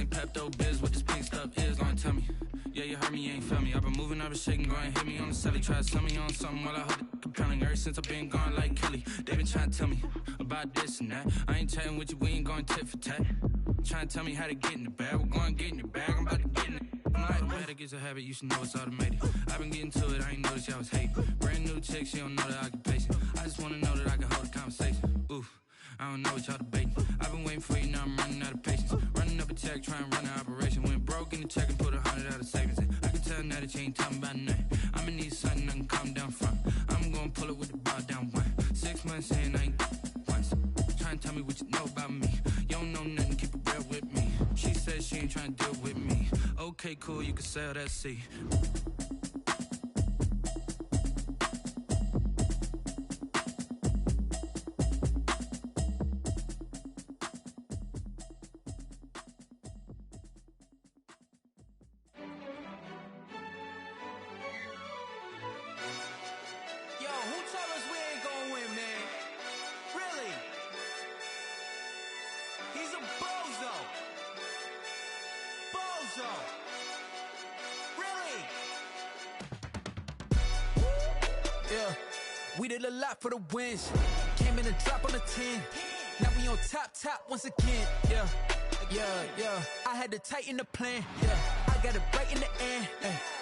Pepto-Biz, what this pink stuff is, don't tell me. Yeah, you heard me, you ain't feel me. I've been moving, I've been shaking, go and hit me on the celly. Try to sell me on something while I hold it compelling. Ever since I've been gone like Kelly, they been trying to tell me about this and that. I ain't chatting with you, we ain't going tit for tat. Trying to tell me how to get in the bag, we're going to get in the bag, I'm about to get in it. I'm like, man, that gets a habit, you should know it's automated. I've been getting to it, I ain't noticed y'all was hating. Brand new chick, she don't know the occupation. I just wanna know that I can hold a conversation. Oof, I don't know what y'all debating. I've been waiting for you, now I'm running out of patience. Running up a check, trying to run an operation. Went broke in the check and put 100 out of savings in. I can tell now that you ain't talking about nothing. I'ma need something I can calm down from. I'm gonna pull it with the bar down one. 6 months in, I ain't once. Trying to tell me what you know about me. You don't know nothing, keep it real with me. She said she ain't trying to deal with me. Okay, cool, you can sell that seat. We did a lot for the wins. Came in and drop on the 10. Now we on top once again. Yeah. I had to tighten the plan. Yeah. I got it right in the end.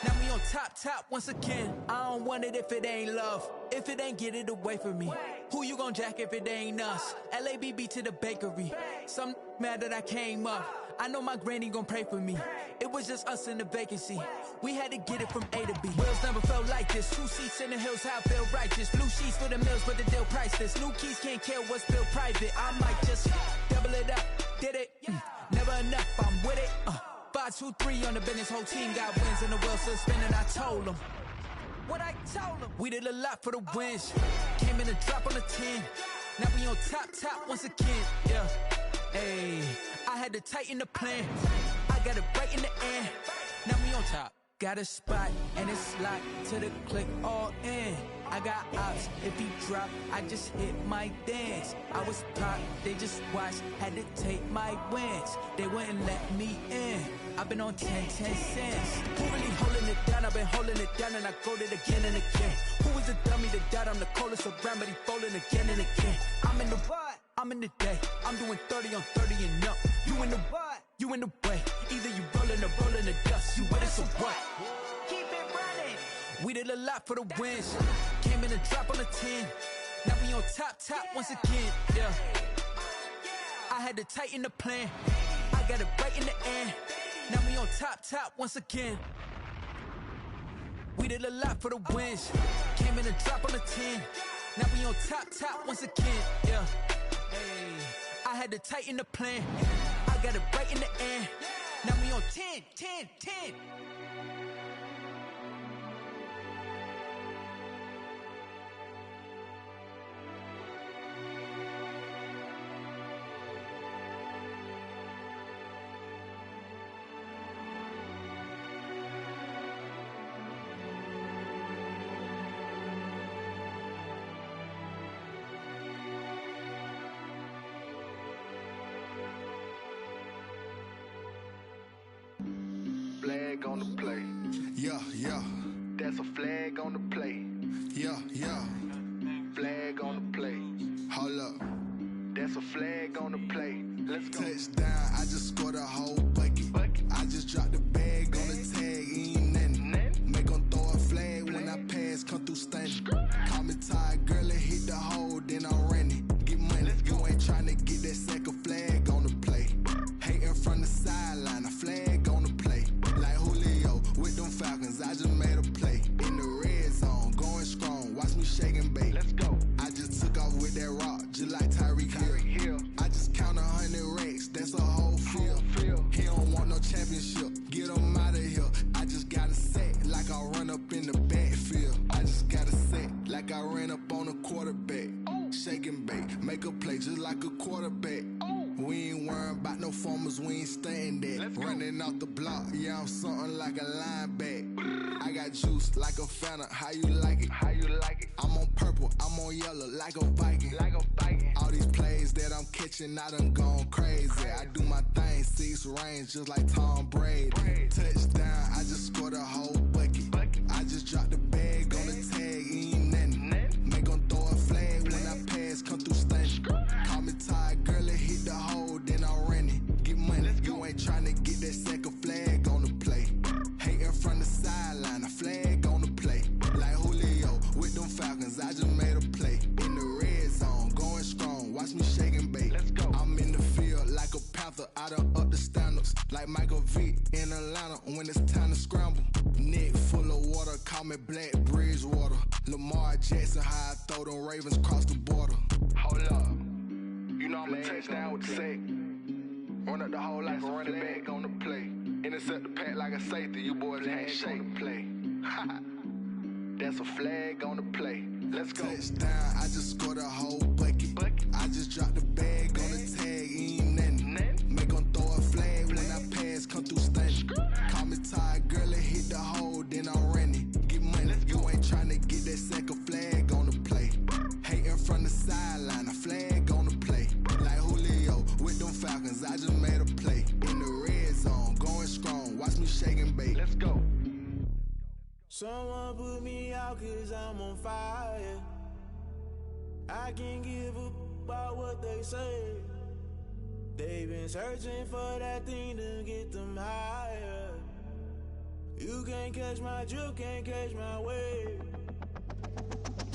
Now we on top once again. I don't want it if it ain't love. If it ain't, get it away from me. Who you gon' jack if it ain't us? LABB to the bakery. Some mad that I came up. I know my granny gon' pray for me. It was just us in the vacancy. We had to get it from A to B. Wheels never felt like this. 2 seats in the hills, how I feel righteous. Blue sheets for the mills, but the deal priceless. New keys can't kill what's still private. I might just double it up. Did it? Never enough, I'm with it. 5, 2, 3 on the business. Whole team got wins and the wheels still spinning. I told them what I told them. We did a lot for the wins. Came in and drop on the 10. Now we on top once again. Yeah. Ayy, I had to tighten the plan. I got it right in the end. Now we on top. Got a spot and it's locked to the click all in. I got ops, if he drop, I just hit my dance. I was pop, they just watched, had to take my wins. They wouldn't let me in. I've been on 10 cents. Who really holding it down? I've been holding it down and I go it again and again. Who was the dummy that died? I'm the coldest around, but he falling again and again. I'm in the what? I'm in the day. I'm doing 30 on 30 and up. You in the what? You in the way. Either you rolling or rolling the dust. You with it, so what? Keep it running. We did a lot for the wins. Came in and drop on the 10. Now we on top once again. Yeah. I had to tighten the plan. I got it right in the end. Now we on top once again. We did a lot for the wins. Came in and drop on the 10. Now we on top once again. Yeah. Hey, I had to tighten the plan. I got it right in the end. Now we on 10. Flag on the play. Yeah. That's a flag on the play. Yeah. Flag on the play. Hold up. That's a flag on the play. Let's go. Touchdown, I just scored a whole bucket. I just dropped the bag on the tag, ain't nothing. Make 'em throw a flag when I pass, come through stunning. Call me tired, girl, and hit the hole, then I'm running. Get money, you ain't tryna get that second flag on the play. Hating from the sideline, a flag on the play. Like Julio with them Falcons, I just made a play. In the red zone, going strong, watch me shake and bake. Let's go. I just took off with that rock, just like Tyreek Hill. I just count 100 racks, that's a whole field. He don't want no championship, get him out of here. I just got a set, like I run up in the backfield. I just got a set, like I ran up on a quarterback. Shake and bake, make a play just like a quarterback. We ain't worrying about no formers, we ain't staying there. Running off the block, yeah, I'm something like a linebacker. I got juice like a Fanta, how you like it? I'm on purple, I'm on yellow, like a Viking. All these plays that I'm catching, I done gone crazy. I do my thing, 6 range just like Tom Brady. Touchdown, I just scored a whole bucket. I just dropped the bag on the tag, ain't nothing. Make 'em throw a flag when I pass, come through stunning. Call me tired, girl, it hit the hole, then I ran it. Get money, you ain't tryna get that second flag on the play. Hating from the sideline, a flag on the play. Like Julio with them Falcons, I just made a play. In the red zone, going strong, watch me shake and bake. I'm in the field like a panther, I done up the standards. Like Michael Vick in Atlanta when it's time to scramble. Neck full of water, call me Black Bridgewater. Lamar Jackson, how I throw them Ravens cross the border. Hold up. You know I'm a touchdown with the sack. Run up the hole like a running back on the play. Intercept the pack like a safety, you boys ain't shake the play. That's a flag on the play. Let's go. Touchdown, I just scored a whole bucket. I just dropped the bag on the tag, ain't nothing. Make 'em throw a flag when I pass, come through stunning. Call me tired, girl, it hit the hole, then I ran it. Get money, you ain't tryna get that second flag on the play. Hating from the sideline, a flag on the play. Like Julio with them Falcons, I just made a play. In the red zone, going strong, watch me shake and bake. Let's go. Someone put me out 'cause I'm on fire. I can't give up about what they say. They've been searching for that thing to get them higher. You can't catch my drift, can't catch my wave.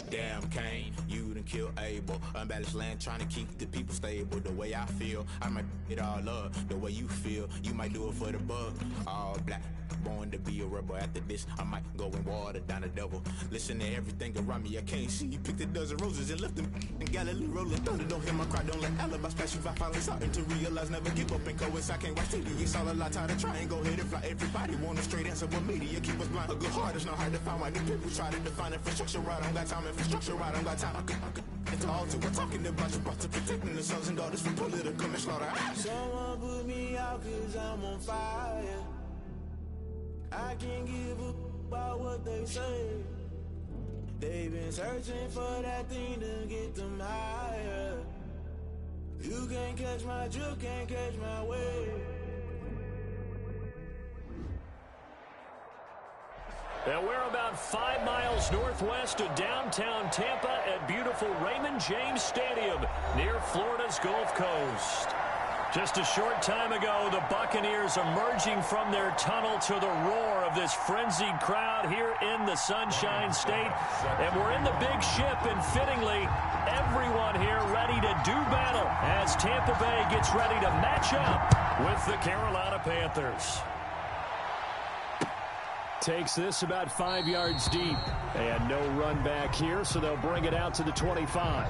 Damn, Kane, you done killed Abel. Unbalanced land, trying to keep the people stable. The way I feel, I might it all up. The way you feel, you might do it for the bug. All black, born to be a rebel. After this, I might go and water down the devil. Listen to everything around me, I can't see. Picked a dozen roses and left them in Galilee rolling thunder. Don't hear my cry, don't let alibis pass you. I finally starting to realize, never give up and coincide. Can't watch TV, it's all a lot. Time to try and go ahead and fly. Everybody want a straight answer, but media keep us blind. A good heart is not hard to find. Why the people try to define infrastructure right? I don't got time. Infrastructure right, I don't got time. I could it's all to. We're talking about you, about to protecting the sons and daughters from political manslaughter. Someone put me out 'cause I'm on fire. I can't give up about what they say. They've been searching for that thing to get them higher. You can't catch my drift, can't catch my wave. And we're about 5 miles northwest of downtown Tampa at beautiful Raymond James Stadium near Florida's Gulf Coast. Just a short time ago, the Buccaneers emerging from their tunnel to the roar of this frenzied crowd here in the Sunshine State. And we're in the big ship, and fittingly, everyone here ready to do battle as Tampa Bay gets ready to match up with the Carolina Panthers. Takes this about 5 yards deep. And no run back here, so they'll bring it out to the 25.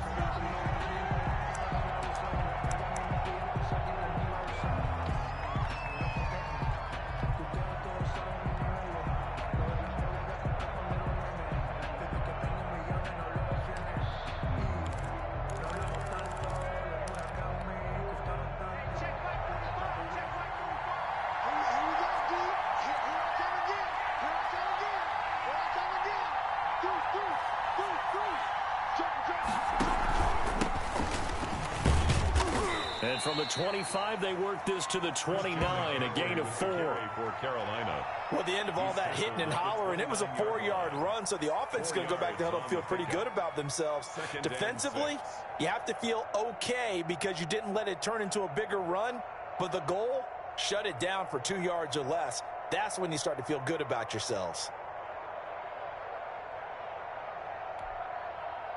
And from the 25, they work this to the 29, a gain of 4. For Carolina. Well, the end of all that hitting and hollering, it was a 4-yard run, so the offense is going to go back to huddle and feel pretty good about themselves. Defensively, you have to feel okay because you didn't let it turn into a bigger run, but the goal, shut it down for 2 yards or less. That's when you start to feel good about yourselves.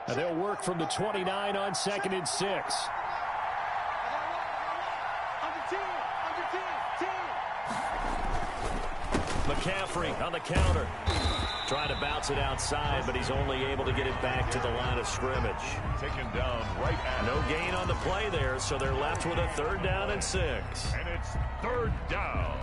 And they'll work from the 29 on 2nd and 6. McCaffrey on the counter. Trying to bounce it outside, but he's only able to get it back to the line of scrimmage. Taken down right at No gain on the play there, so they're left with a 3rd down and 6. And it's 3rd down.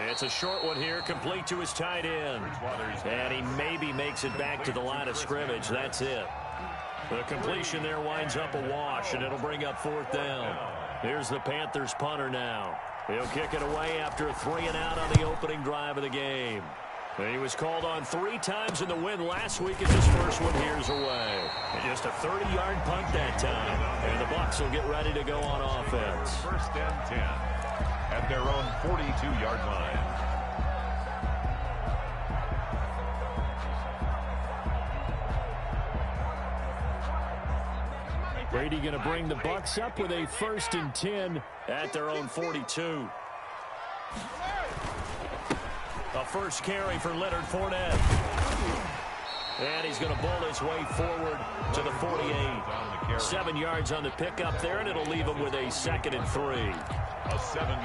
It's a short one here, complete to his tight end. And he maybe makes it back to the line of scrimmage. That's it. The completion there winds up a wash, and it'll bring up 4th down. Here's the Panthers punter now. He'll kick it away after a 3-and-out on the opening drive of the game. He was called on 3 times in the win last week as his first one here's away. And just a 30-yard punt that time. And the Bucs will get ready to go on offense. 1st and 10 at their own 42-yard line. Brady going to bring the Bucs up with a 1st and 10 at their own 42. A first carry for Leonard Fournette. And he's going to bowl his way forward to the 48. 7 yards on the pickup there, and it'll leave him with a 2nd and 3.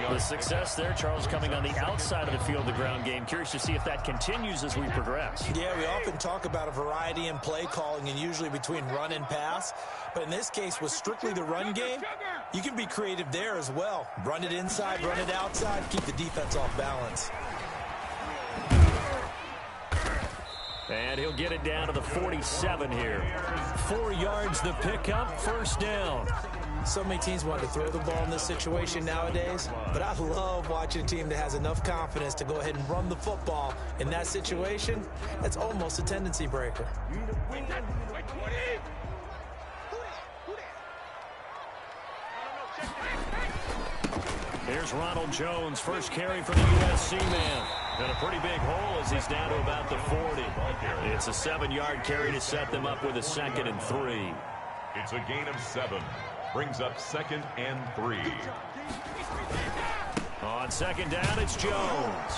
The success there, Charles, coming on the outside of the field, the ground game. Curious to see if that continues as we progress. Yeah, we often talk about a variety in play calling and usually between run and pass. But in this case, with strictly the run game, you can be creative there as well. Run it inside, run it outside, keep the defense off balance. And he'll get it down to the 47 here. 4 yards the pickup, 1st down. So many teams want to throw the ball in this situation nowadays, but I love watching a team that has enough confidence to go ahead and run the football. In that situation, that's almost a tendency breaker. Here's Ronald Jones, first carry for the USC man. And a pretty big hole as he's down to about the 40. It's a 7-yard carry to set them up with a 2nd and 3. It's a gain of 7. Brings up 2nd and 3. On 2nd down, it's Jones.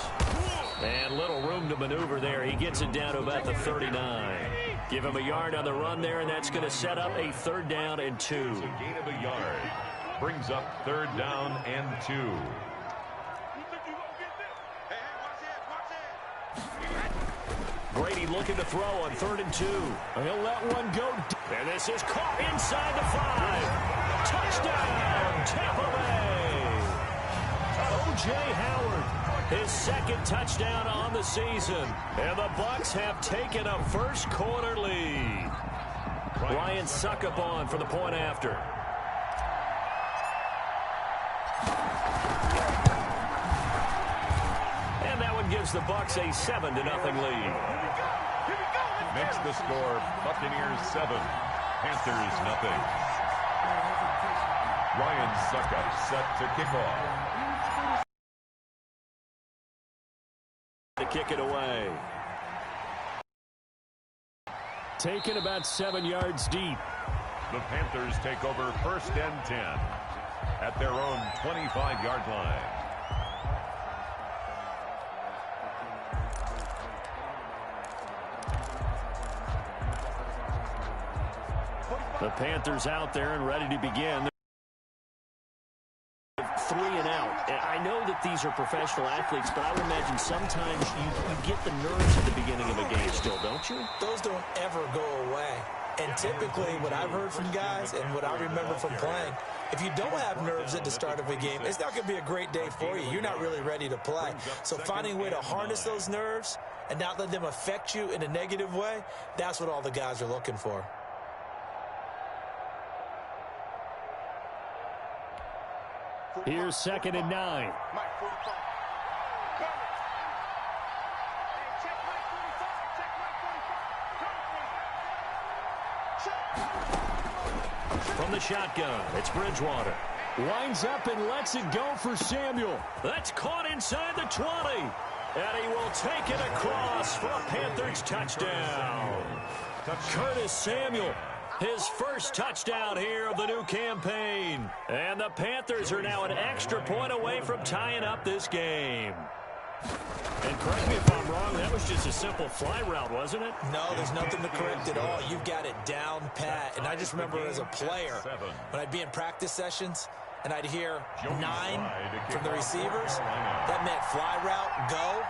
And little room to maneuver there. He gets it down to about the 39. Give him a yard on the run there, and that's going to set up a 3rd down and 2. It's a gain of a yard. Brings up 3rd down and 2. Brady looking to throw on 3rd and 2. He'll let one go. And this is caught inside the 5. Touchdown, Tampa Bay. O.J. Howard, his 2nd touchdown on the season. And the Bucs have taken a first quarter lead. Ryan Succop for the point after. And that one gives the Bucs a 7-0 lead. Makes the score Buccaneers 7, Panthers 0. Ryan Succop set to kick off. To kick it away. Taken about 7 yards deep. The Panthers take over 1st and 10 at their own 25-yard line. The Panthers out there and ready to begin. 3 and out. I know that these are professional athletes, but I would imagine sometimes you get the nerves at the beginning of a game still, don't you? Those don't ever go away. And typically what I've heard from guys and what I remember from playing, if you don't have nerves at the start of a game, it's not going to be a great day for you. You're not really ready to play. So finding a way to harness those nerves and not let them affect you in a negative way, that's what all the guys are looking for. Here's 2nd and 9. From the shotgun, it's Bridgewater. Winds up and lets it go for Samuel. That's caught inside the 20. And he will take it across for a Panthers touchdown. Curtis Samuel. His first touchdown here of the new campaign. And the Panthers are now an extra point away from tying up this game. And correct me if I'm wrong, that was just a simple fly route, wasn't it? No, there's nothing to correct at all. You've got it down pat. And I just remember as a player, when I'd be in practice sessions, and I'd hear 9 from the receivers, that meant fly route, go,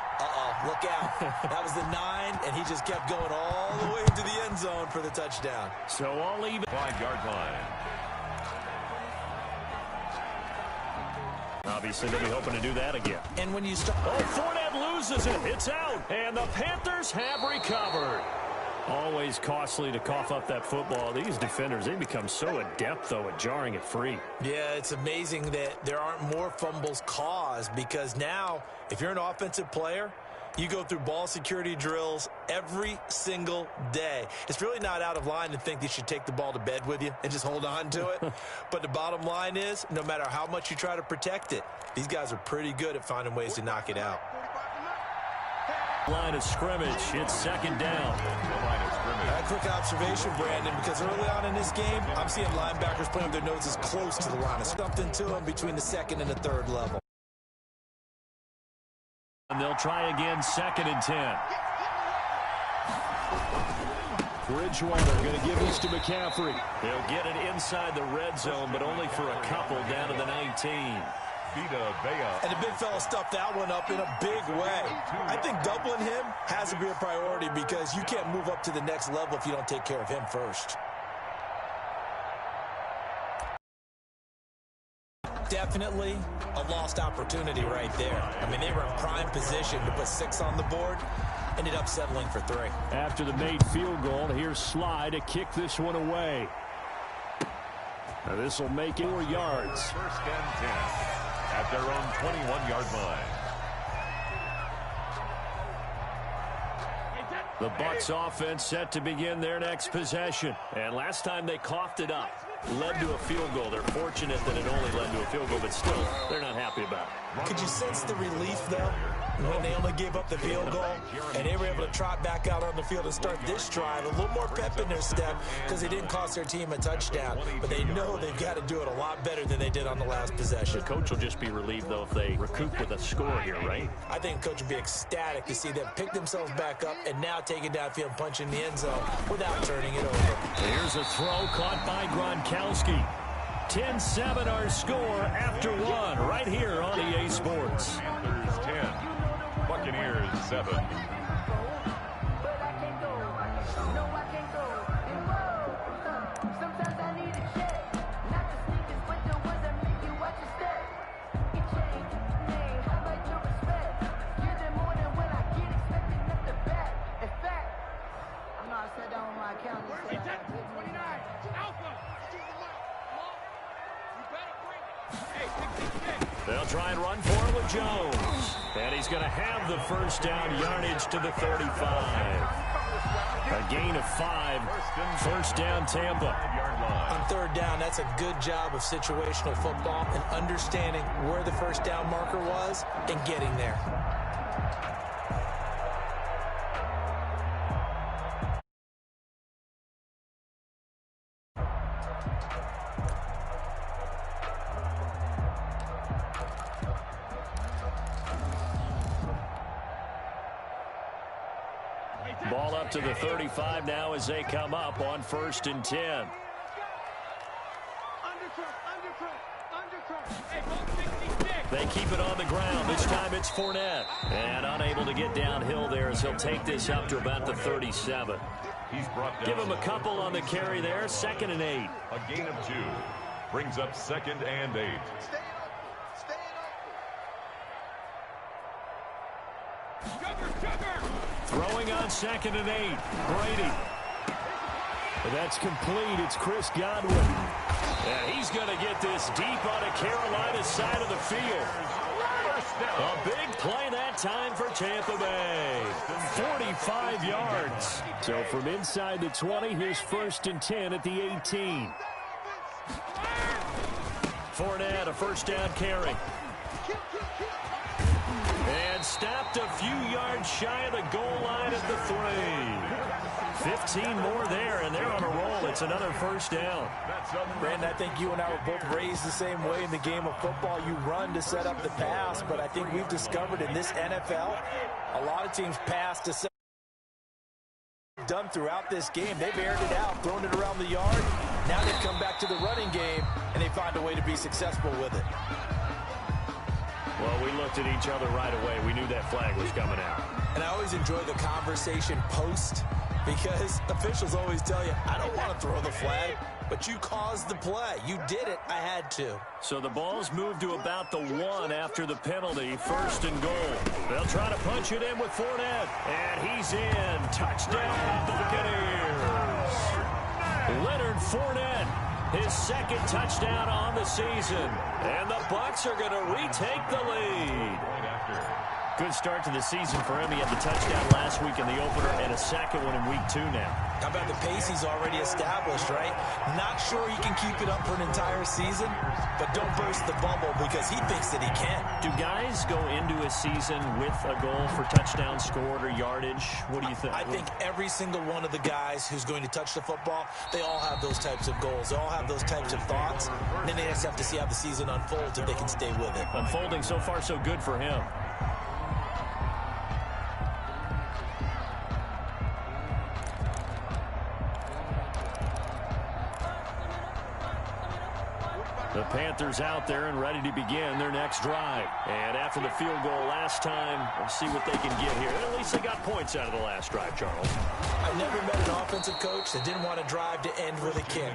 look out. That was the 9, and he just kept going all the way into the end zone for the touchdown. So I'll leave it. 5-yard line. A obviously they'll be hoping to do that again. And when you start... Oh, Fournette loses it. It's out. And the Panthers have recovered. Always costly to cough up that football. These defenders, they become so adept, though, at jarring it free. Yeah, it's amazing that there aren't more fumbles caused, because now, if you're an offensive player, you go through ball security drills every single day. It's really not out of line to think that you should take the ball to bed with you and just hold on to it. But the bottom line is, no matter how much you try to protect it, these guys are pretty good at finding ways to knock it out. Line of scrimmage. It's second down. A quick observation, Brandon, because early on in this game, I'm seeing linebackers playing with their noses close to the line. It's something to them between the second and the third level. And they'll try again, 2nd and 10. Bridgewater going to give this to McCaffrey. They'll get it inside the red zone, but only for a couple down to the 19. And the big fella stuffed that one up in a big way. I think doubling him has to be a priority, because you can't move up to the next level if you don't take care of him first. Definitely a lost opportunity right there. I mean, they were in prime position to put 6 on the board. Ended up settling for 3. After the made field goal, here's Sly to kick this one away. Now this will make it 4 yards. 1st and 10 at their own 21-yard line. The Bucs offense set to begin their next possession. And last time they coughed it up, led to a field goal. They're fortunate that it only led to a field goal, but still, they're not happy about it. Could you sense the relief, though, when they only gave up the field goal and they were able to trot back out on the field and start this drive? A little more pep in their step, because they didn't cost their team a touchdown. But they know they've got to do it a lot better than they did on the last possession. The coach will just be relieved, though, if they recoup with a score here, right? I think the coach will be ecstatic to see them pick themselves back up and now take it downfield and punch in the end zone without turning it over. Here's a throw caught by Gronkowski. 10-7 our score after 1 right here on EA Sports. Panthers 10, Buccaneers 7. They'll try and run for it with Jones. And he's going to have the first down, yardage to the 35. A gain of 5. First down, Tampa. On 3rd down, that's a good job of situational football and understanding where the first down marker was and getting there. Ball up to the 35 now as they come up on 1st and 10. They keep it on the ground. This time it's Fournette. And unable to get downhill there as he'll take this up to about the 37. He's brought down. Give him a couple on the carry there. 2nd and 8. A gain of 2. Brings up 2nd and 8. Throwing on 2nd and 8. Brady. That's complete. It's Chris Godwin. And he's going to get this deep on a Carolina side of the field. A big play that time for Tampa Bay. 45 yards. So from inside the 20, here's 1st and 10 at the 18. Fournette, a first down carry. And stopped a few yards shy of the goal line at the 3. 15 more there, and they're on a roll. It's another first down. Brandon, I think you and I were both raised the same way in the game of football. You run to set up the pass, but I think we've discovered in this NFL, a lot of teams pass to set done throughout this game. They've aired it out, thrown it around the yard. Now they've come back to the running game, and they find a way to be successful with it. Well, we looked at each other right away. We knew that flag was coming out. And I always enjoy the conversation post, because officials always tell you, I don't want to throw the flag, but you caused the play. You did it. I had to. So the ball's moved to about the 1 after the penalty. 1st and goal. They'll try to punch it in with Fournette. And he's in. Touchdown, Buccaneers. Leonard Fournette, his 2nd touchdown on the season. And the Bucs are going to retake the lead. Good start to the season for him. He had the touchdown last week in the opener and a 2nd one in week 2 now. How about the pace he's already established, right? Not sure he can keep it up for an entire season, but don't burst the bubble because he thinks that he can. Do guys go into a season with a goal for touchdown scored or yardage? What do you think? I think every single one of the guys who's going to touch the football, they all have those types of goals. They all have those types of thoughts. And then they just have to see how the season unfolds if they can stay with it. Unfolding so far so good for him. The Panthers out there and ready to begin their next drive. And after the field goal last time, we'll see what they can get here. At least they got points out of the last drive, Charles. I never met an offensive coach that didn't want to drive to end with a kick.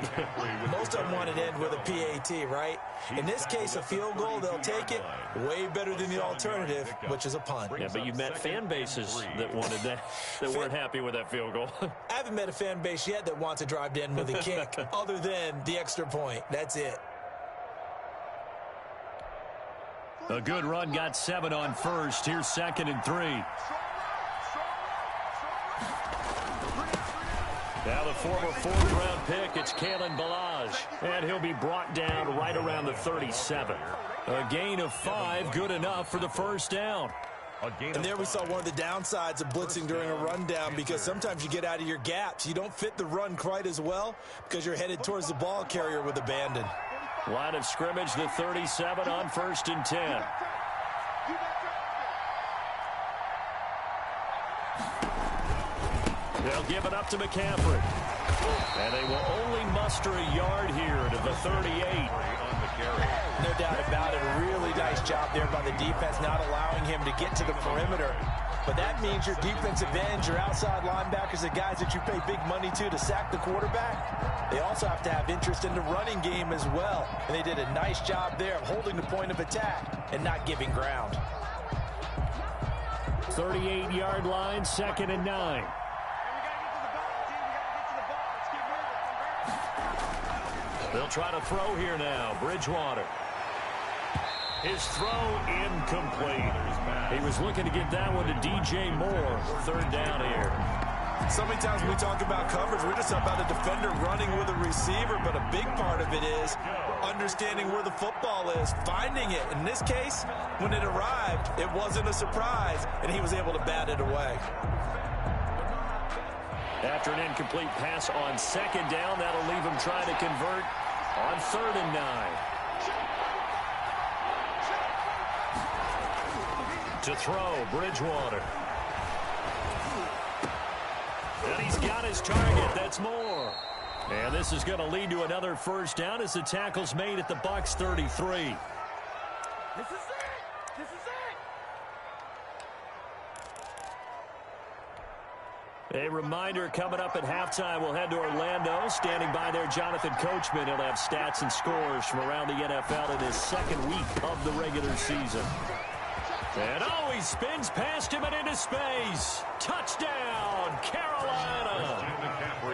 Most of them wanted to end with a PAT, right? In this case, a field goal, they'll take it. Way better than the alternative, which is a punt. Yeah, but you've met fan bases that wanted that, that weren't happy with that field goal. I haven't met a fan base yet that wants to drive to end with a kick, other than the extra point. That's it. A good run got 7 on 1st. Here's 2nd and 3. Now the former 4th-round pick, it's Kalen Ballage. And he'll be brought down right around the 37. A gain of 5, good enough for the 1st down. And there we saw one of the downsides of blitzing during a rundown, because sometimes you get out of your gaps. You don't fit the run quite as well because you're headed towards the ball carrier with abandon. Line of scrimmage, the 37 on 1st and 10. They'll give it up to McCaffrey. And they will only muster a yard here to the 38. No doubt about it. A really nice job there by the defense, not allowing him to get to the perimeter. But that means your defensive ends, your outside linebackers, the guys that you pay big money to sack the quarterback, they also have to have interest in the running game as well. And they did a nice job there of holding the point of attack and not giving ground. 38-yard line, 2nd and 9. They'll try to throw here now. Bridgewater. His throw incomplete. He was looking to get that one to DJ Moore. 3rd down here. So many times when we talk about coverage, we're just about a defender running with a receiver, but a big part of it is understanding where the football is, finding it. In this case, when it arrived, it wasn't a surprise, and he was able to bat it away. After an incomplete pass on 2nd down, that'll leave him trying to convert on 3rd and 9. To throw, Bridgewater. And he's got his target. That's Moore. And this is going to lead to another 1st down as the tackle's made at the Bucs 33. This is it. This is it. A reminder coming up at halftime, we'll head to Orlando. Standing by there, Jonathan Coachman. He'll have stats and scores from around the NFL in his 2nd week of the regular season. And he spins past him and into space. Touchdown, Carolina.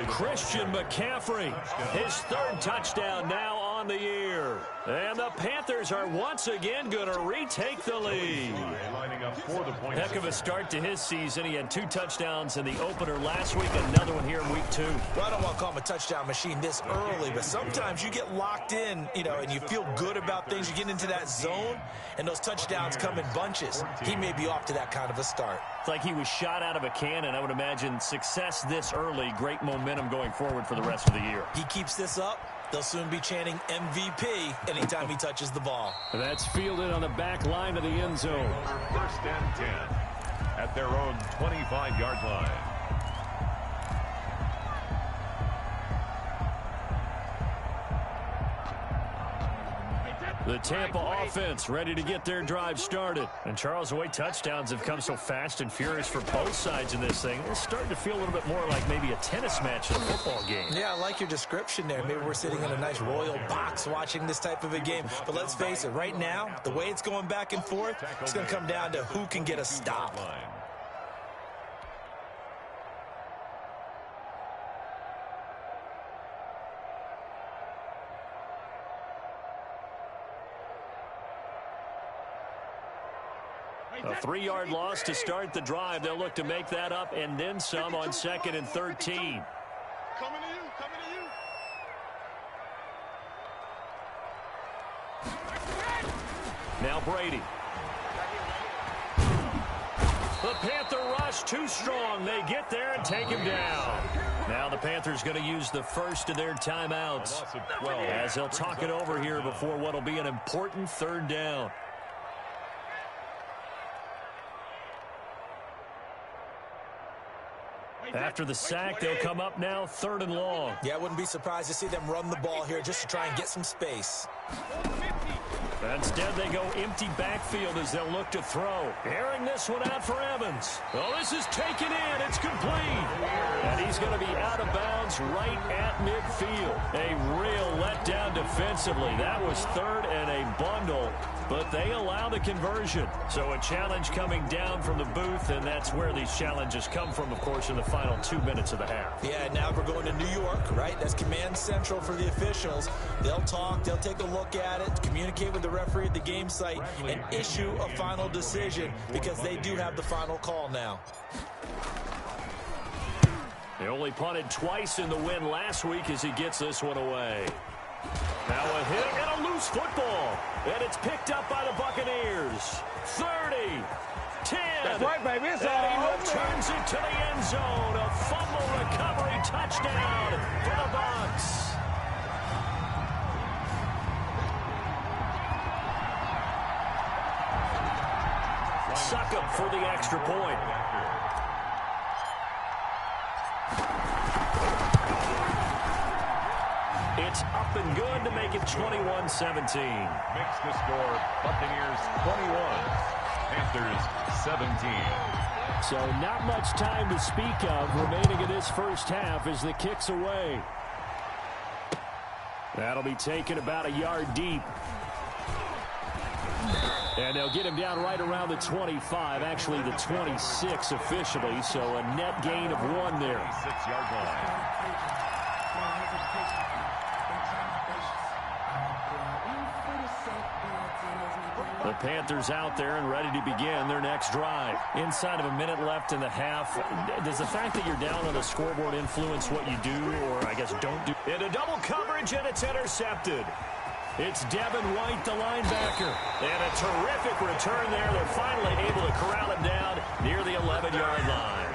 Christian McCaffrey, his 3rd touchdown now on the year. And the Panthers are once again going to retake the lead. Heck of a start to his season. He had 2 touchdowns in the opener last week, another one here in week 2. Well, I don't want to call him a touchdown machine this early, but sometimes you get locked in, and you feel good about things. You get into that zone, and those touchdowns come in bunches. He may be off to that kind of a start. It's like he was shot out of a cannon. I would imagine success this early, great momentum going forward for the rest of the year. He keeps this up, they'll soon be chanting MVP anytime he touches the ball. And that's fielded on the back line of the end zone. 1st and 10 at their own 25-yard line. The Tampa offense ready to get their drive started. And Charles, the way touchdowns have come so fast and furious for both sides in this thing, it's starting to feel a little bit more like maybe a tennis match than a football game. Yeah, I like your description there. Maybe we're sitting in a nice royal box watching this type of a game. But let's face it, right now, the way it's going back and forth, it's going to come down to who can get a stop. A 3-yard loss to start the drive. They'll look to make that up and then some on 2nd and 13. Coming to you, coming to you. Now Brady. The Panther rush too strong. They get there and take him down. Now the Panthers going to use the first of their timeouts as they'll talk it over here before what will be an important 3rd down. After the sack, they'll come up now 3rd and long. Yeah, I wouldn't be surprised to see them run the ball here just to try and get some space. Instead, they go empty backfield as they'll look to throw. Airing this one out for Evans. Oh, this is taken in. It's complete. And he's going to be out of bounds right at midfield. A real letdown defensively. That was 3rd and a bundle, but they allow the conversion. So a challenge coming down from the booth, and that's where these challenges come from, of course, in the final 2 minutes of the half. Yeah, now we're going to New York, right? That's command central for the officials. They'll talk, they'll take a look at it, communicate with the referee at the game site, and issue a final decision because they do have the final call now. They only punted twice in the win last week as he gets this one away. Now a hit and a loose football. And it's picked up by the Buccaneers. 30, 10. That's right, baby. It's and he returns it to the end zone. A fumble recovery touchdown for the Bucs. Suck up for the extra point. It's up and good to make it 21-17. Makes the score Buccaneers 21, Panthers 17. So not much time to speak of remaining in this first half as the kick's away. That'll be taken about a yard deep. And they'll get him down right around the 25, actually the 26 officially, so a net gain of 1 there. 6-yard line. The Panthers out there and ready to begin their next drive. Inside of a minute left in the half, does the fact that you're down on the scoreboard influence what you do or, I guess, don't do? In a double coverage, and it's intercepted. It's Devin White, the linebacker. And a terrific return there. They're finally able to corral him down near the 11-yard line.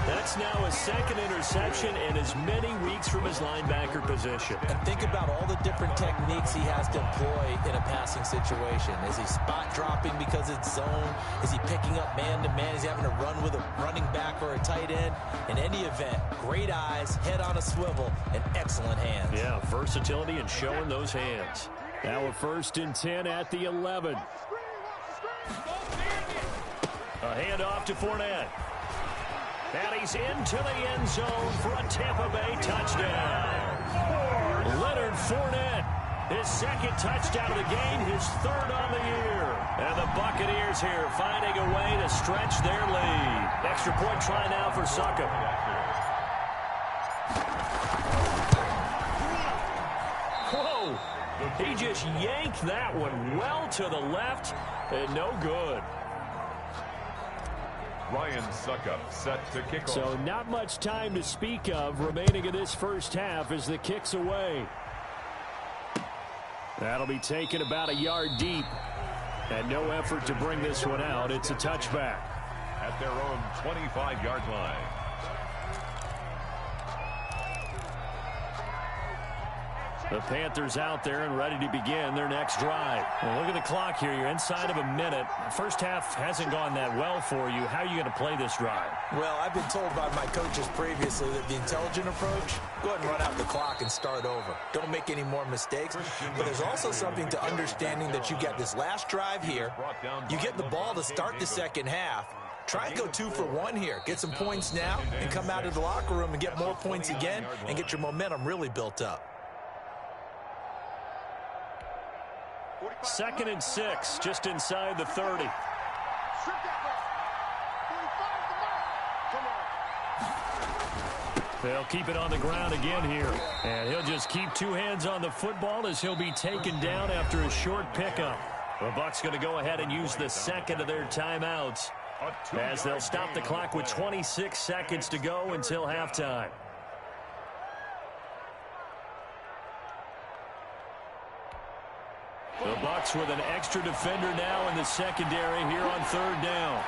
That's now his 2nd interception in as many weeks from his linebacker position. And think about all the different techniques he has to employ in a passing situation. Is he spot dropping because it's zone? Is he picking up man-to-man? Is he having to run with a running back or a tight end? In any event, great eyes, head on a swivel, and excellent hands. Yeah, versatility and showing those hands. Now a 1st and 10 at the 11. A handoff to Fournette. And he's into the end zone for a Tampa Bay touchdown. Leonard Fournette, his 2nd touchdown of the game, his 3rd on the year. And the Buccaneers here finding a way to stretch their lead. Extra point try now for Succop. Whoa, he just yanked that one well to the left and no good. Ryan Succop set to kick off. So not much time to speak of remaining in this first half as the kick's away. That'll be taken about a yard deep. And no effort to bring this one out. It's a touchback. At their own 25-yard line. The Panthers out there and ready to begin their next drive. Well, look at the clock here. You're inside of a minute. The first half hasn't gone that well for you. How are you going to play this drive? Well, I've been told by my coaches previously that the intelligent approach, go ahead and run out the clock and start over. Don't make any more mistakes. But there's also something to understanding that you get this last drive here. You get the ball to start the second half. Try and go 2 for 1 here. Get some points now and come out of the locker room and get more points again and get your momentum really built up. 2nd and 6, just inside the 30. They'll keep it on the ground again here. And he'll just keep 2 hands on the football as he'll be taken down after a short pickup. The Bucs going to go ahead and use the second of their timeouts as they'll stop the clock with 26 seconds to go until halftime. The Bucs with an extra defender now in the secondary here on 3rd down.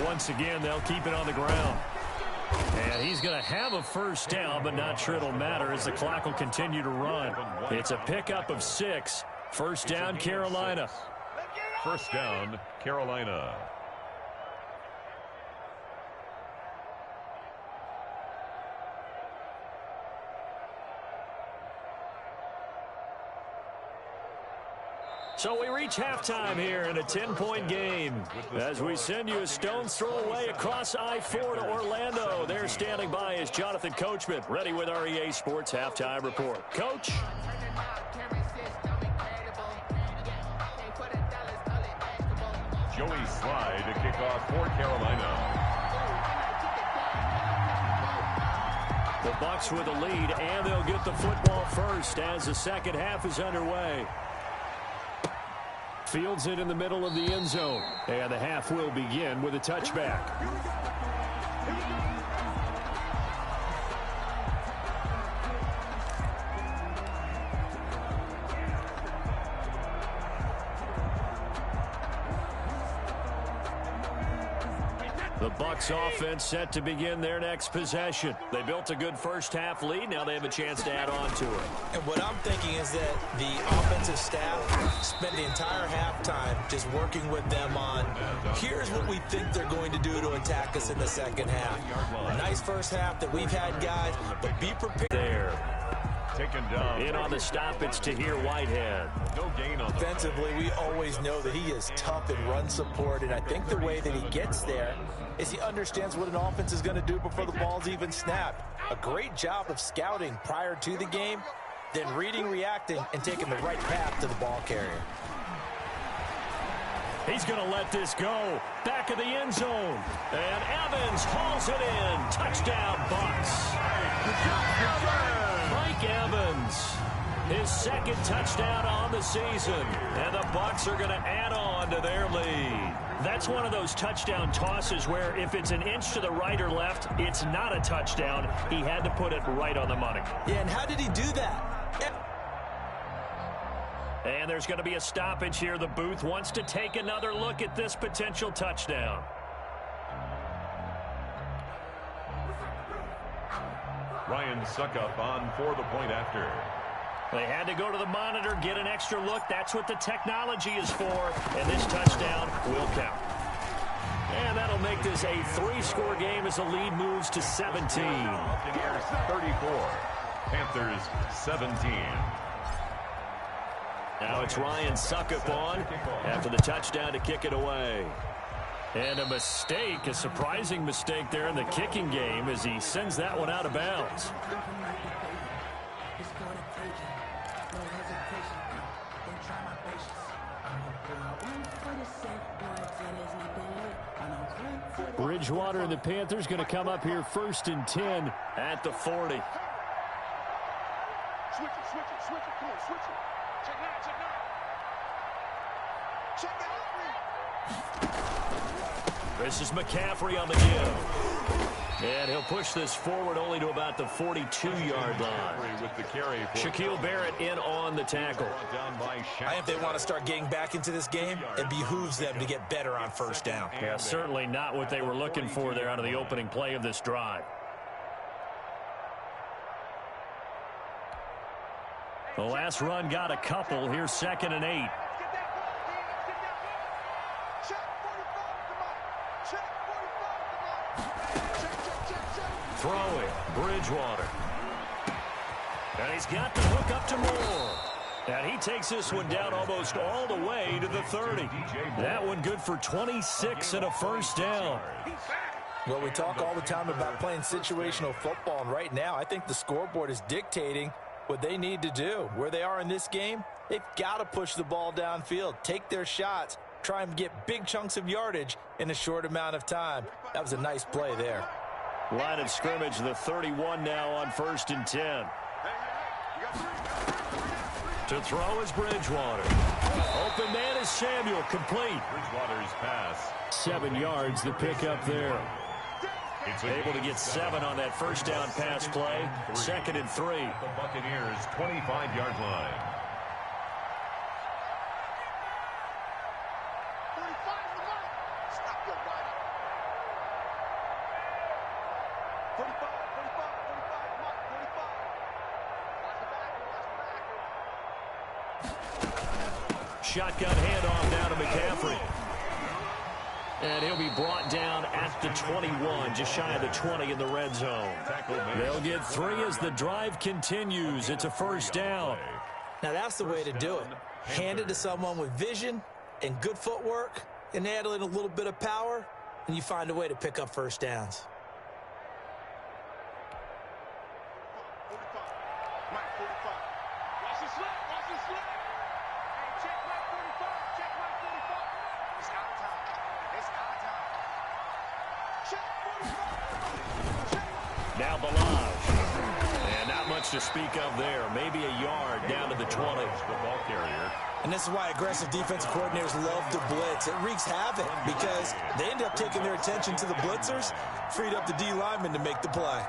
Once again, they'll keep it on the ground. And he's going to have a first down, but not sure it'll matter as the clock will continue to run. It's a pickup of 6. First down, Carolina. First down, Carolina. So we reach halftime here in a 10-point game as we send you a stone's throw away across I-4 to Orlando. There standing by is Jonathan Coachman, ready with our EA Sports Halftime Report. Coach? Joey Slye to kick off for Carolina. The Bucs with a lead, and they'll get the football first as the second half is underway. Fields it in the middle of the end zone. And the half will begin with a touchback. The Bucs offense set to begin their next possession. They built a good first half lead. Now they have a chance to add on to it. And what I'm thinking is that the offensive staff spent the entire halftime just working with them on, here's what we think they're going to do to attack us in the second half. A nice first half that we've had, guys, but be prepared. There. Taken down. In on the stop, it's Tahir Whitehead. No gain on Defensively, we always know that he is tough in run support, and I think the way that he gets there is he understands what an offense is going to do before the ball's even snapped. A great job of scouting prior to the game, then reading, reacting, and taking the right path to the ball carrier. He's going to let this go. Back of the end zone. And Evans hauls it in. Touchdown, Bucs. Mike Evans, his second touchdown on the season. And the Bucs are going to add on to their lead. That's one of those touchdown tosses where if it's an inch to the right or left, it's not a touchdown. He had to put it right on the money. Yeah, and how did he do that? And there's going to be a stoppage here. The booth wants to take another look at this potential touchdown. Ryan Suckup on for the point after. They had to go to the monitor, get an extra look. That's what the technology is for. And this touchdown will count. And that'll make this a 3-score game as the lead moves to 17. Buccaneers 34, Panthers 17. Now it's Ryan Suckup on after the touchdown to kick it away. And a mistake, a surprising mistake there in the kicking game as he sends that one out of bounds. Bridgewater and the Panthers going to come up here 1st and 10 at the 40. Switch it. Come on, switch it. Check now. This is McCaffrey on the give. And he'll push this forward only to about the 42-yard line. With the carry. Shaquille Barrett in on the tackle. If they want to start getting back into this game, it behooves them to get better on first down. Yeah, certainly not what they were looking for there out of the opening play of this drive. The last run got a couple. Here's 2nd and 8. Throwing, Bridgewater. And he's got the hook up to Moore. And he takes this one down almost all the way to the 30. That one good for 26 and a first down. Well, we talk all the time about playing situational football, and right now I think the scoreboard is dictating what they need to do. Where they are in this game, they've got to push the ball downfield, take their shots, try and get big chunks of yardage in a short amount of time. That was a nice play there. Line of scrimmage, the 31 now on 1st and 10. To throw is Bridgewater. Open man is Samuel, complete. Bridgewater's pass. 7 yards, the pickup there. Able to get 7 on that first down pass play. 2nd and 3. The Buccaneers' 25-yard line. Shotgun handoff down to McCaffrey. And he'll be brought down at the 21, just shy of the 20 in the red zone. They'll get 3 as the drive continues. It's a first down. Now that's the way to do it. Hand it to someone with vision and good footwork, and add in a little bit of power, and you find a way to pick up first downs. Now Balaj. And not much to speak of there. Maybe a yard down to the 20. The ball carrier. And this is why aggressive defensive coordinators love to blitz. It wreaks havoc because they end up taking their attention to the blitzers, freed up the D lineman to make the play.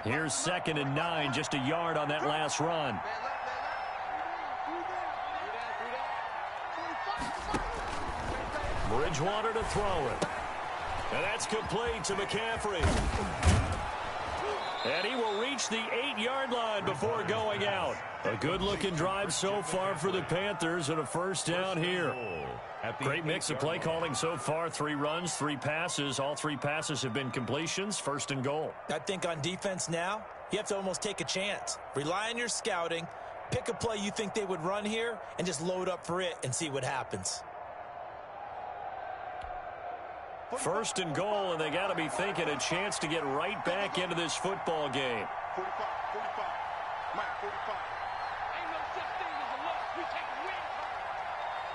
Here's 2nd and 9, just a yard on that last run. Bridgewater to throw it. And that's complete to McCaffrey. And he will reach the 8-yard line before going out. A good-looking drive so far for the Panthers and a first down here. Great mix of play calling so far. 3 runs, 3 passes. All 3 passes have been completions. 1st and goal. I think on defense now, you have to almost take a chance. Rely on your scouting. Pick a play you think they would run here and just load up for it and see what happens. 1st and goal, and they got to be thinking a chance to get right back into this football game. 45. Mike, 45. Ain't no such thing as a loss. We take a win.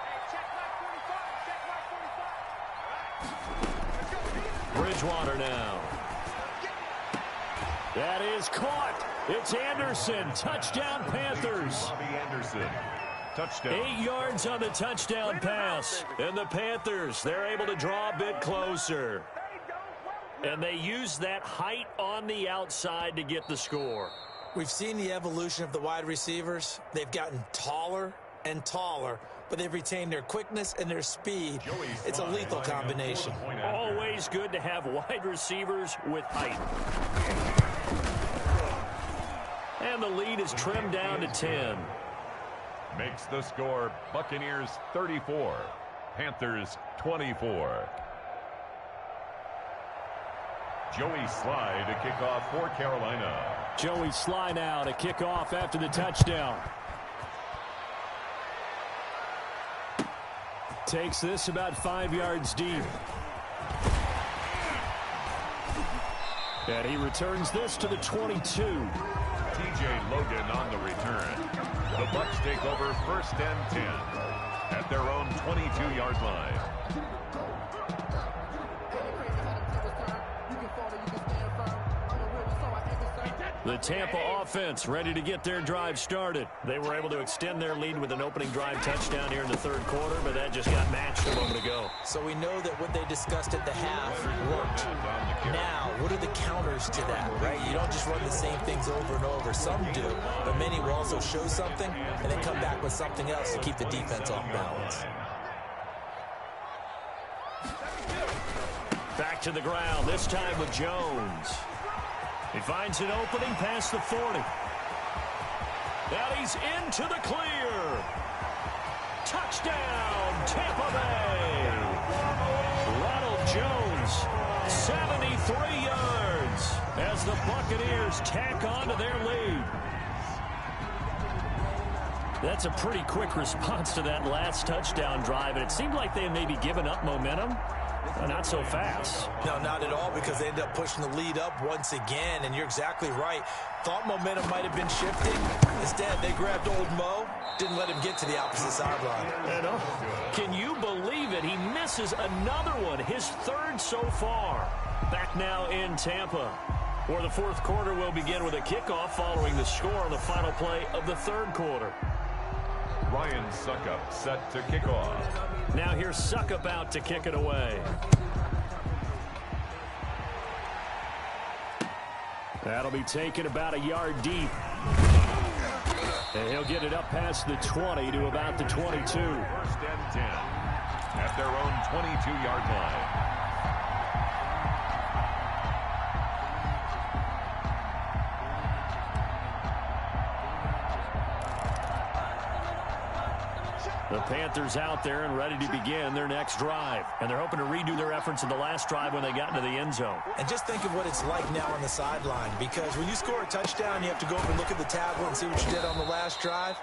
Hey, check Mike 45. Check Mike 45. All right. Bridgewater now. That is caught. It's Anderson. Touchdown, Panthers. Bobby Anderson. Touchdown. 8 yards on the touchdown pass. And the Panthers, they're able to draw a bit closer. And they use that height on the outside to get the score. We've seen the evolution of the wide receivers. They've gotten taller and taller, but they've retained their quickness and their speed. It's a lethal combination. Always good to have wide receivers with height. And the lead is trimmed down to 10. Makes the score Buccaneers 34, Panthers 24. Joey Sly to kick off for Carolina. Joey Sly now to kick off after the touchdown. Takes this about 5 yards deep. And he returns this to the 22. TJ Logan on the return. The Bucs take over 1st and 10 at their own 22-yard line. The Tampa offense ready to get their drive started. They were able to extend their lead with an opening drive touchdown here in the third quarter, but that just got matched a moment ago. So we know that what they discussed at the half worked. Now, what are the counters to that, right? You don't just run the same things over and over. Some do, but many will also show something and then come back with something else to keep the defense off balance. Back to the ground, this time with Jones. He finds an opening past the 40. And he's into the clear. Touchdown, Tampa Bay. Ronald Jones, 73 yards as the Buccaneers tack on to their lead. That's a pretty quick response to that last touchdown drive, and it seemed like they had maybe given up momentum. Not so fast. No, not at all, because they ended up pushing the lead up once again, and you're exactly right. Thought momentum might have been shifting. Instead, they grabbed old Mo, didn't let him get to the opposite sideline. Can you believe it? He misses another one, his third so far. Back now in Tampa, where the fourth quarter will begin with a kickoff following the score on the final play of the third quarter. Ryan Suckup set to kick off. Now here's Suckup out to kick it away. That'll be taken about a yard deep. And he'll get it up past the 20 to about the 22. First and 10 at their own 22-yard line. The Panthers out there and ready to begin their next drive. And they're hoping to redo their efforts in the last drive when they got into the end zone. And just think of what it's like now on the sideline, because when you score a touchdown, you have to go over and look at the tablet and see what you did on the last drive.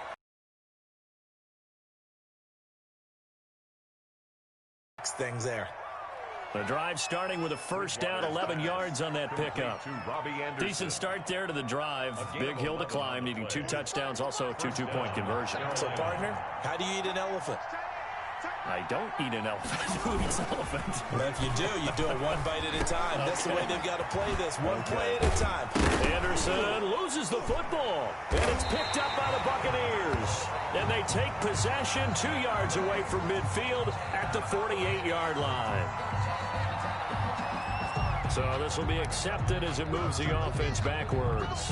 Things there. The drive starting with a first down, 11 yards on that pickup. Decent start there to the drive. Big hill to climb, needing 2 touchdowns, also a 2 two-point conversion. So, partner, how do you eat an elephant? I don't eat an elephant. Who eats an elephant? Well, if you do it one bite at a time. That's the way they've got to play this, one play at a time. Anderson loses the football, and it's picked up by the Buccaneers. And they take possession 2 yards away from midfield at the 48-yard line. So this will be accepted as it moves the offense backwards.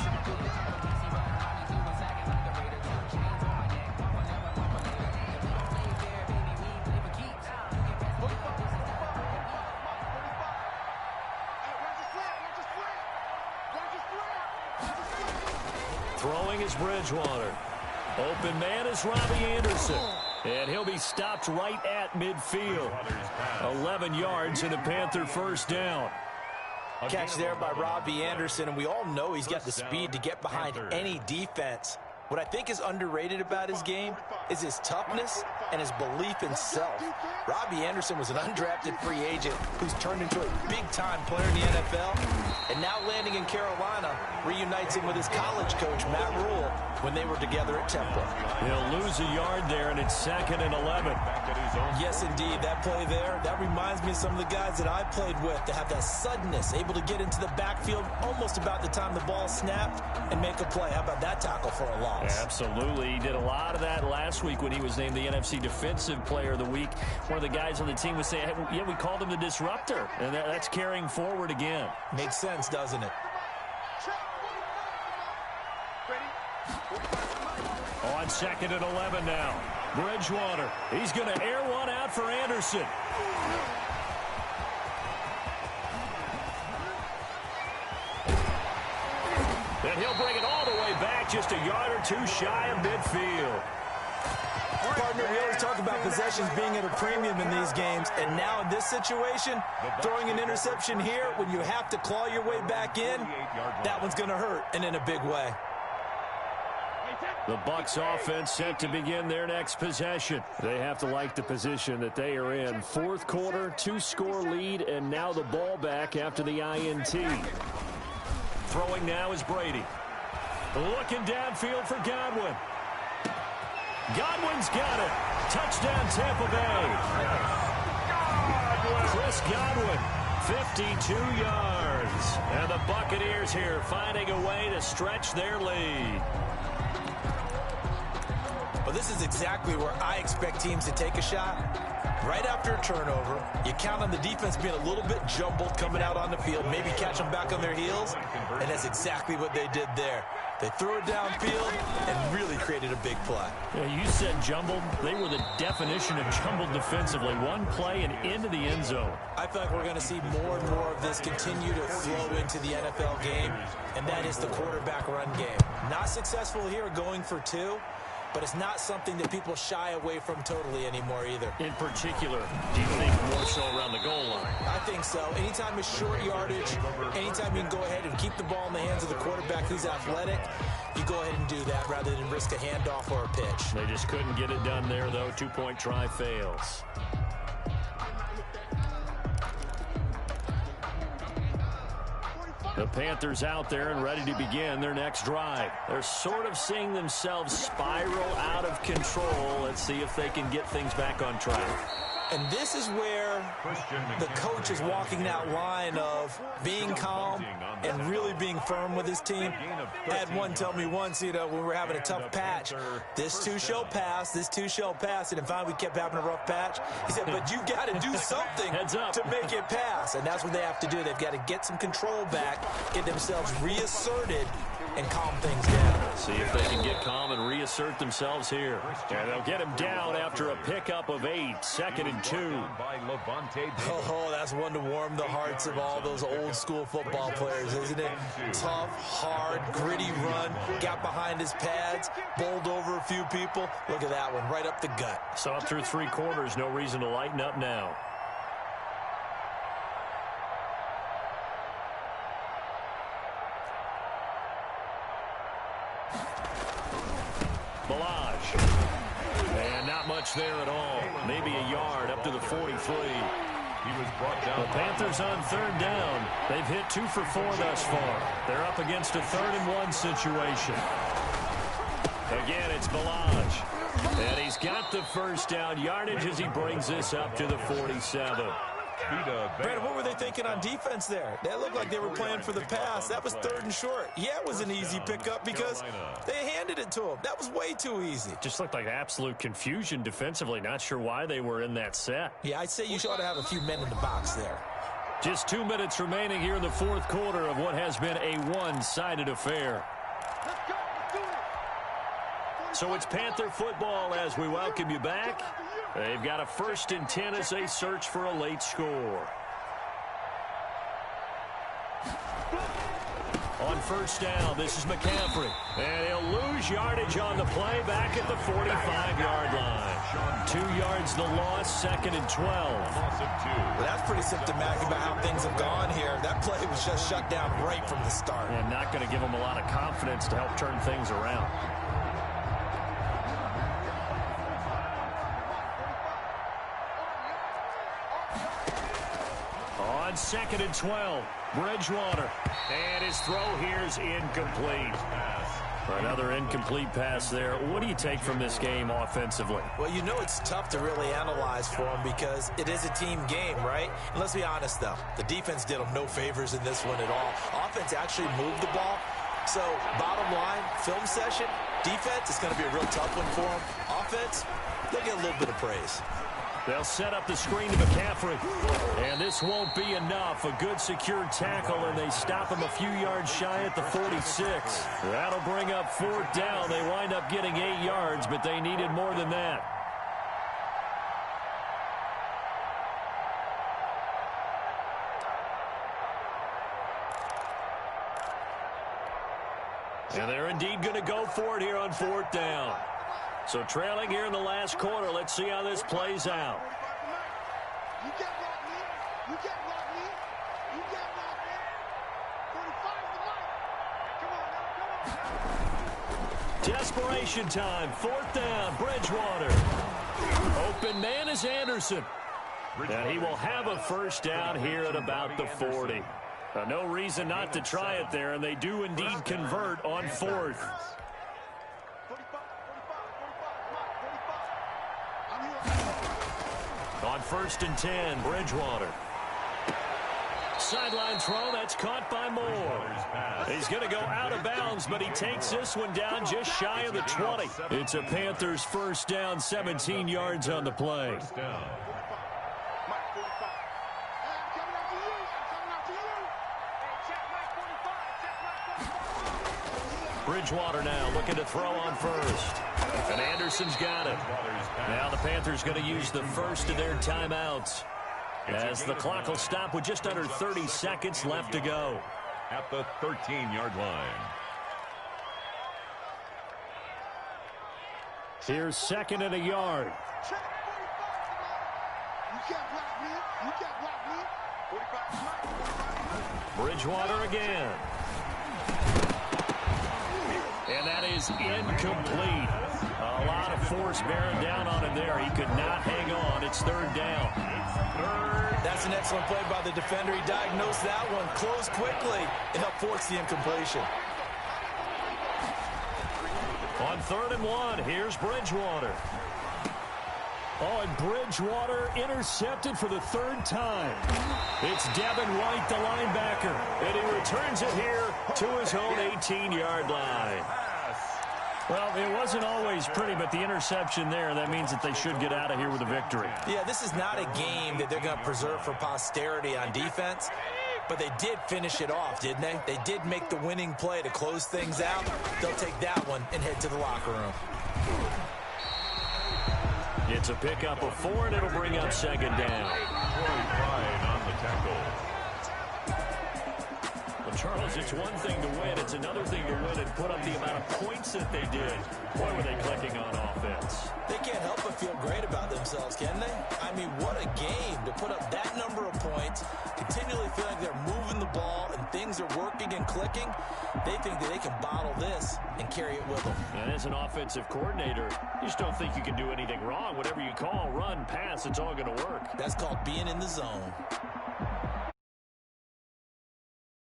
Throwing is Bridgewater. Open man is Robbie Anderson. And he'll be stopped right at midfield. 11 yards and a Panther first down. Catch there by Robbie Anderson, and we all know he's got the speed to get behind any defense. What I think is underrated about his game is his toughness and his belief in self. Robbie Anderson was an undrafted free agent who's turned into a big-time player in the NFL, and now landing in Carolina reunites him with his college coach, Matt Rule, when they were together at Temple. He'll lose a yard there, and it's 2nd and 11. Yes, indeed. That play there, that reminds me of some of the guys that I played with that have that suddenness, able to get into the backfield almost about the time the ball snapped and make a play. How about that tackle for a loss? Absolutely. He did a lot of that last week when he was named the NFC Defensive Player of the Week. One of the guys on the team was saying, hey, yeah, we called him the disruptor, and that's carrying forward again. Makes sense, doesn't it? On 2nd and 11 now. Bridgewater. He's going to air one out for Anderson. And he'll bring it all the way back, just a yard or 2 shy of midfield. Partner, we always talk about possessions being at a premium in these games, and now in this situation, throwing an interception here when you have to claw your way back in, that one's going to hurt, and in a big way. The Bucs offense set to begin their next possession. They have to like the position that they are in. Fourth quarter, 2-score lead, and now the ball back after the INT. Throwing now is Brady. Looking downfield for Godwin. Godwin's got it. Touchdown, Tampa Bay. Chris Godwin, 52 yards. And the Buccaneers here finding a way to stretch their lead. Well, this is exactly where I expect teams to take a shot. Right after a turnover, you count on the defense being a little bit jumbled coming out on the field, maybe catch them back on their heels, and that's exactly what they did there. They threw it downfield and really created a big play. Yeah, you said jumbled. They were the definition of jumbled defensively. One play and into the end zone. I feel like we're going to see more and more of this continue to flow into the NFL game, and that is the quarterback run game. Not successful here going for 2. But it's not something that people shy away from totally anymore either. In particular, do you think more so around the goal line? I think so. Anytime it's short yardage, anytime you can go ahead and keep the ball in the hands of the quarterback who's athletic, you go ahead and do that rather than risk a handoff or a pitch. They just couldn't get it done there, though. 2-point try fails. The Panthers out there and ready to begin their next drive. They're sort of seeing themselves spiral out of control. Let's see if they can get things back on track. And this is where the coach is walking that line of being calm and really being firm with his team. I had one tell me once, when we were having a tough patch, this too shall pass, this too shall pass. And finally we kept having a rough patch. He said, but you got to do something to make it pass. And that's what they have to do. They've got to get some control back, get themselves reasserted, and calm things down. See if they can get calm and reassert themselves here. And they'll get him down after a pickup of 8, 2nd and 2. Oh, that's one to warm the hearts of all those old school football players, isn't it? Tough, hard, gritty run, got behind his pads, bowled over a few people. Look at that one, right up the gut. So up through 3 quarters, no reason to lighten up now. And not much there at all. Maybe a yard up to the 43. He was brought down. The Panthers on 3rd down. They've hit 2 for 4 thus far. They're up against a 3rd and 1 situation. Again, it's Balaj. And he's got the first down yardage as he brings this up to the 47. Brandon, what were they thinking on defense there? They looked like they were playing for the pass. That was 3rd and short. Yeah, it was an easy pickup because they handed it to him. That was way too easy. Just looked like absolute confusion defensively. Not sure why they were in that set. Yeah, I'd say you ought to have a few men in the box there. Just 2 minutes remaining here in the 4th quarter of what has been a one-sided affair. So it's Panther football as we welcome you back. They've got a 1st and 10 as they search for a late score. On 1st down, this is McCaffrey. And he'll lose yardage on the play back at the 45-yard line. 2 yards the loss, 2nd and 12. Well, that's pretty symptomatic about how things have gone here. That play was just shut down right from the start. And not going to give them a lot of confidence to help turn things around. On 2nd and 12, Bridgewater. And his throw here is incomplete. Another incomplete pass there. What do you take from this game offensively? Well, you know it's tough to really analyze for them because it is a team game, right? And let's be honest, though. The defense did them no favors in this one at all. Offense actually moved the ball. So, bottom line, film session, defense, it's going to be a real tough one for them. Offense, they'll get a little bit of praise. They'll set up the screen to McCaffrey. And this won't be enough. A good secured tackle, and they stop him a few yards shy at the 46. That'll bring up 4th down. They wind up getting 8 yards, but they needed more than that. And they're indeed going to go for it here on 4th down. So trailing here in the last quarter. Let's see how this plays out. Desperation time. 4th down. Bridgewater. Open man is Anderson. And he will have a 1st down here at about the 40. No reason not to try it there, and they do indeed convert on 4th. On 1st and 10, Bridgewater. Sideline throw, that's caught by Moore. He's going to go out of bounds, but he takes this one down just shy of the 20. It's a Panthers first down, 17 yards on the play. Bridgewater now looking to throw on first. And Anderson's got it. Now the Panthers going to use the first of their timeouts, as the clock will stop with just under 30 seconds left to go. At the 13-yard line. Here's second and a yard. Bridgewater again. And that is incomplete. A lot of force bearing down on him there. He could not hang on. It's third down. That's an excellent play by the defender. He diagnosed that one, closed quickly, and helped force the incompletion. On 3rd and 1, here's Bridgewater. Oh, and Bridgewater intercepted for the 3rd time. It's Devin White, the linebacker, and he returns it here to his own 18-yard line. Well, it wasn't always pretty, but the interception there, that means that they should get out of here with a victory. Yeah, this is not a game that they're going to preserve for posterity on defense, but they did finish it off, didn't they? They did make the winning play to close things out. They'll take that one and head to the locker room. It's a pickup of 4, and it'll bring up second down. On the tackle. Well, Charles, it's one thing to win. It's another thing to win and put up the amount of points that they did. Boy, were they clicking on offense. They can't help but feel great about themselves, can they? I mean, what a game to put up that number of points, continually feel like they're moving the ball and things are working and clicking. They think that they can bottle this and carry it with them. And as an offensive coordinator, you just don't think you can do anything wrong. Whatever you call, run, pass, it's all going to work. That's called being in the zone.